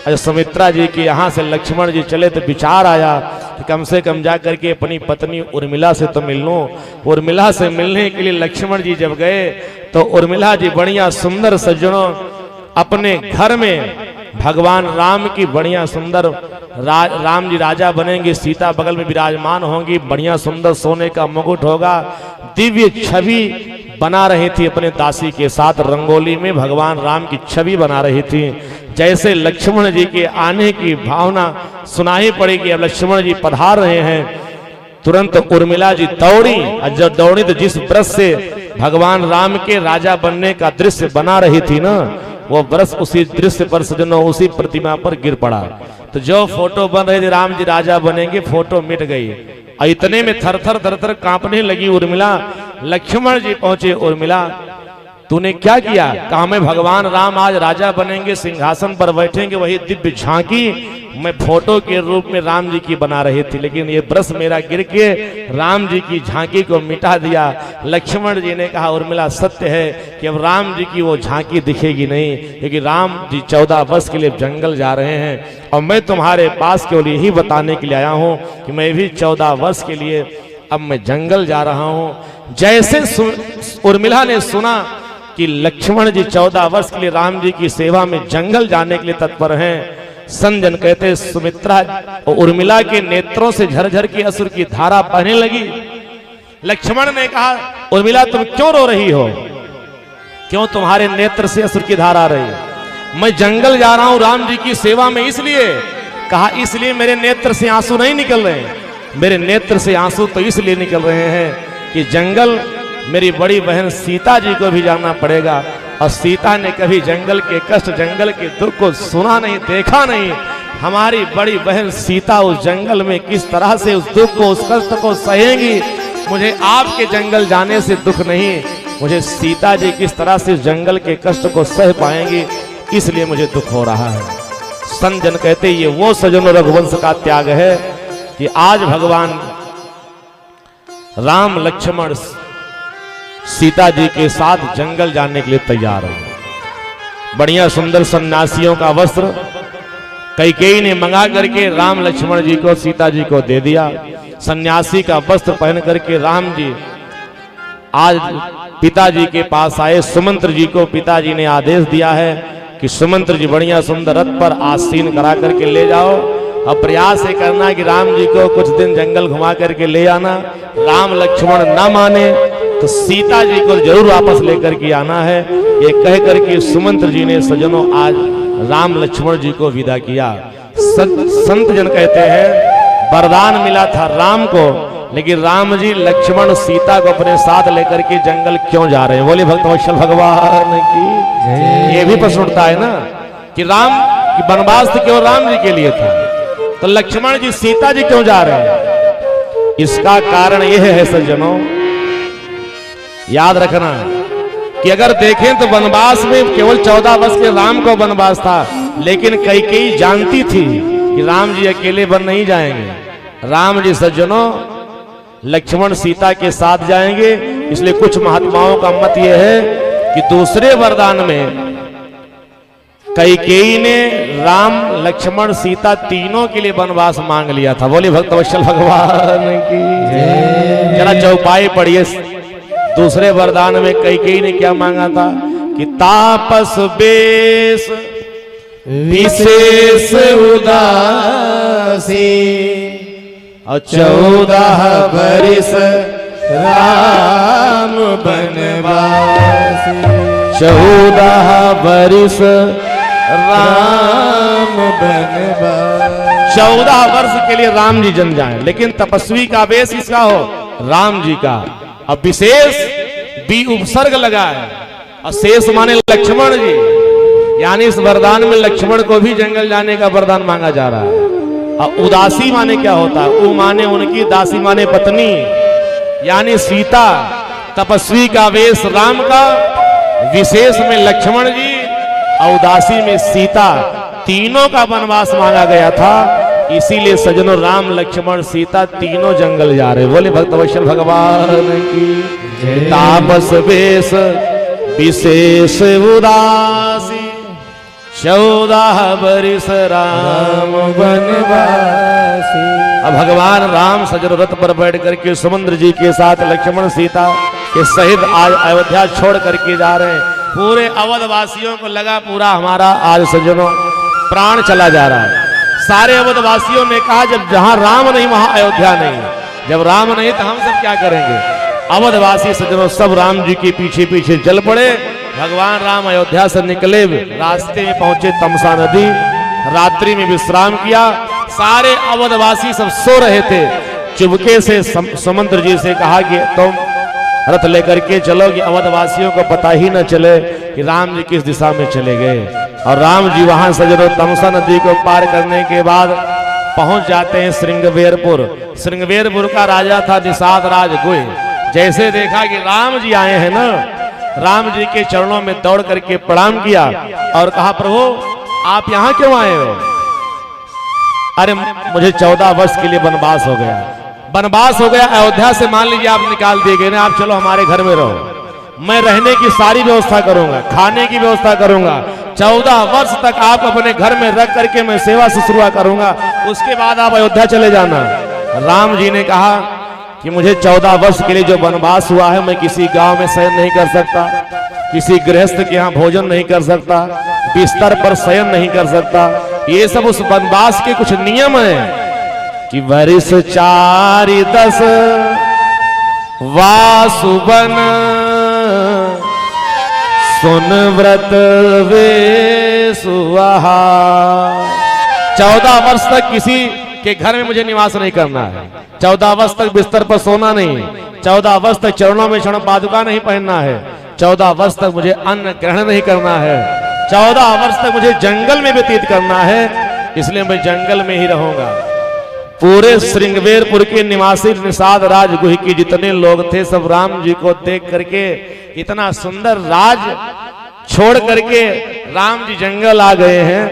सुमित्रा जी की यहाँ से लक्ष्मण जी चले तो विचार आया कि कम से कम जा करके अपनी पत्नी उर्मिला से तो मिल लूं। उर्मिला से मिलने के लिए लक्ष्मण जी जब गए तो उर्मिला जी बढ़िया सुंदर सज्जनों अपने घर में भगवान राम की बढ़िया सुंदर राम जी राजा बनेंगे, सीता बगल में विराजमान होंगी, बढ़िया सुंदर सोने का मुकुट होगा, दिव्य छवि बना रही थी अपने दासी के साथ। रंगोली में भगवान राम की छवि बना रही थी। जैसे लक्ष्मण जी के आने की भावना सुनाई पड़ी कि अब लक्ष्मण जी पधार रहे हैं, तुरंत उर्मिला जी दौड़ी। और जब दौड़ी तो जिस ब्रश से भगवान राम के राजा बनने का दृश्य बना रही थी ना, वो ब्रश उसी दृश्य पर सजनों उसी प्रतिमा पर गिर पड़ा। तो जो फोटो बन रही थी राम जी राजा बनेंगे, फोटो मिट गई। और इतने में थर थर थर थर कांपने लगी उर्मिला। लक्ष्मण जी पहुंचे, उर्मिला तूने क्या किया? कहा मैं भगवान राम आज राजा बनेंगे, सिंहासन पर बैठेंगे, वही दिव्य झांकी मैं फोटो के रूप में राम जी की बना रही थी, लेकिन ये ब्रश मेरा गिर के राम जी की झांकी को मिटा दिया। लक्ष्मण जी ने कहा उर्मिला सत्य है कि अब राम जी की वो झांकी दिखेगी नहीं, क्योंकि राम जी 14 वर्ष के लिए जंगल जा रहे हैं और मैं तुम्हारे पास केवल यही बताने के लिए आया हूँ कि मैं भी 14 वर्ष के लिए अब मैं जंगल जा रहा हूँ। जैसे उर्मिला ने सुना कि लक्ष्मण जी 14 वर्ष के लिए राम जी की सेवा में जंगल जाने के लिए तत्पर हैं, संजन कहते सुमित्रा और उर्मिला के नेत्रों से झरझर की असुर की धारा बहने लगी। लक्ष्मण ने कहा उर्मिला तुम क्यों रो रही हो? क्यों तुम्हारे नेत्र से असुर की धारा आ रही है? मैं जंगल जा रहा हूं राम जी की सेवा में, इसलिए। कहा इसलिए मेरे नेत्र से आंसू नहीं निकल रहे हैं। मेरे नेत्र से आंसू तो इसलिए निकल रहे हैं कि जंगल मेरी बड़ी बहन सीता जी को भी जाना पड़ेगा, और सीता ने कभी जंगल के कष्ट जंगल के दुख को सुना नहीं, देखा नहीं। हमारी बड़ी बहन सीता उस जंगल में किस तरह से उस दुख को उस कष्ट को सहेंगी, मुझे आपके जंगल जाने से दुख नहीं, मुझे सीता जी किस तरह से जंगल के कष्ट को सह पाएंगी, इसलिए मुझे दुख हो रहा है। संजन कहते ये वो सजनों रघुवंश का त्याग है कि आज भगवान राम लक्ष्मण सीता जी के साथ जंगल जाने के लिए तैयार हो। बढ़िया सुंदर सन्यासियों का वस्त्र कैकेयी ने मंगा करके राम लक्ष्मण जी को सीता जी को दे दिया। सन्यासी का वस्त्र पहन करके राम जी आज पिताजी के पास आए। सुमंत्र जी को पिताजी ने आदेश दिया है कि सुमंत्र जी बढ़िया सुंदर रथ पर आसीन करा करके ले जाओ, और प्रयास ये करना कि राम जी को कुछ दिन जंगल घुमा करके ले आना। राम लक्ष्मण ना माने तो सीता जी को जरूर वापस लेकर के आना है। ये कह करके सुमंत्र जी ने सजनों आज राम लक्ष्मण जी को विदा किया। संत जन कहते हैं वरदान मिला था राम को, लेकिन राम जी लक्ष्मण सीता को अपने साथ लेकर के जंगल क्यों जा रहे हैं? बोले भक्तवत्सल भगवान की। ये भी प्रश्न उठता है ना कि राम की वनवास तो केवल राम जी के लिए था, तो लक्ष्मण जी सीता जी क्यों जा रहे हैं? इसका कारण यह है सज्जनों, याद रखना कि अगर देखें तो वनवास में केवल 14 वर्ष के राम को वनवास था, लेकिन कैकेयी जानती थी कि राम जी अकेले वन नहीं जाएंगे। राम जी सज्जनों लक्ष्मण सीता के साथ जाएंगे, इसलिए कुछ महात्माओं का मत यह है कि दूसरे वरदान में कैकेयी ने राम लक्ष्मण सीता तीनों के लिए वनवास मांग लिया था। बोले भक्तवत्सल भगवान की। जरा चौपाई पढ़िए। दूसरे वरदान में कैकेयी ने क्या मांगा था कि तापस बेश विशेष उदासी और 14 बरिस राम बनवासी। 14 बरिस राम बनवासी। 14 वर्ष के लिए राम जी जन जाए, लेकिन तपस्वी का वेश इसका हो राम जी का। अब विशेष भी उपसर्ग लगा है, और शेष माने लक्ष्मण जी, यानी इस वरदान में लक्ष्मण को भी जंगल जाने का वरदान मांगा जा रहा है। और उदासी माने क्या होता है? उ माने उनकी, दासी माने पत्नी, यानी सीता। तपस्वी का वेश राम का, विशेष में लक्ष्मण जी और उदासी में सीता, तीनों का वनवास मांगा गया था। इसीलिए सजनों राम लक्ष्मण सीता तीनों जंगल जा रहे। बोले भक्तवत्सल भगवान की। तापस वेश विशेष उदासी 14 बरिस राम वनवासी। अब भगवान राम सजर रथ पर बैठ करके समुद्र जी के साथ लक्ष्मण सीता के सहित आज अयोध्या छोड़ करके जा रहे हैं। पूरे अवध वासियों को लगा पूरा हमारा आज सज्जनों प्राण चला जा रहा है। सारे अवध वासियों ने कहा जब जहां राम नहीं वहां अयोध्या नहीं, जब राम नहीं तो हम सब क्या करेंगे। अवधवासी सज्जनों सब राम जी के पीछे पीछे चल पड़े। भगवान राम अयोध्या से निकले, रास्ते में पहुंचे तमसा नदी, रात्रि में विश्राम किया। सारे अवधवासी सब सो रहे थे। चुपके से समुद्र जी से कहा कि तुम रथ लेकर के चलो कि अवधवासियों को पता ही न चले कि राम जी किस दिशा में चले गए। और राम जी वहां सजनो तमसा नदी को पार करने के बाद पहुंच जाते हैं श्रृंगवेरपुर। श्रृंगवेरपुर का राजा था निषाद राज गुह। जैसे देखा कि राम जी आए हैं ना, राम जी के चरणों में दौड़ करके प्रणाम किया और कहा प्रभु आप यहां क्यों आए हो। अरे मुझे 14 वर्ष के लिए वनवास हो गया, वनवास हो गया अयोध्या से, मान लीजिए आप निकाल दिए गए ना, आप चलो हमारे घर में रहो, मैं रहने की सारी व्यवस्था करूंगा, खाने की व्यवस्था करूंगा। 14 वर्ष तक आप अपने घर में रख करके मैं सेवा शुश्रूषा करूंगा, उसके बाद आप अयोध्या चले जाना। राम जी ने कहा कि मुझे 14 वर्ष के लिए जो वनवास हुआ है, मैं किसी गांव में शयन नहीं कर सकता, किसी गृहस्थ के यहाँ भोजन नहीं कर सकता, बिस्तर पर शयन नहीं कर सकता। ये सब उस वनवास के कुछ नियम हैं कि वर्ष 4-10 वासुवन सुन व्रत वे सुहा। 14 वर्ष तक किसी के घर में मुझे निवास नहीं करना है, 14 वर्ष तक बिस्तर पर सोना नहीं, 14 वर्ष तक चरणों में क्षण पादुका नहीं पहनना है, 14 वर्ष तक मुझे अन्न ग्रहण नहीं करना है, 14 वर्ष तक मुझे जंगल में व्यतीत करना है, इसलिए मैं जंगल में ही रहूंगा। पूरे श्रृंगवेरपुर के निवासी निषाद राज गुह के जितने लोग थे सब राम जी को देख करके, इतना सुंदर राज छोड़ करके राम जी जंगल आ गए हैं।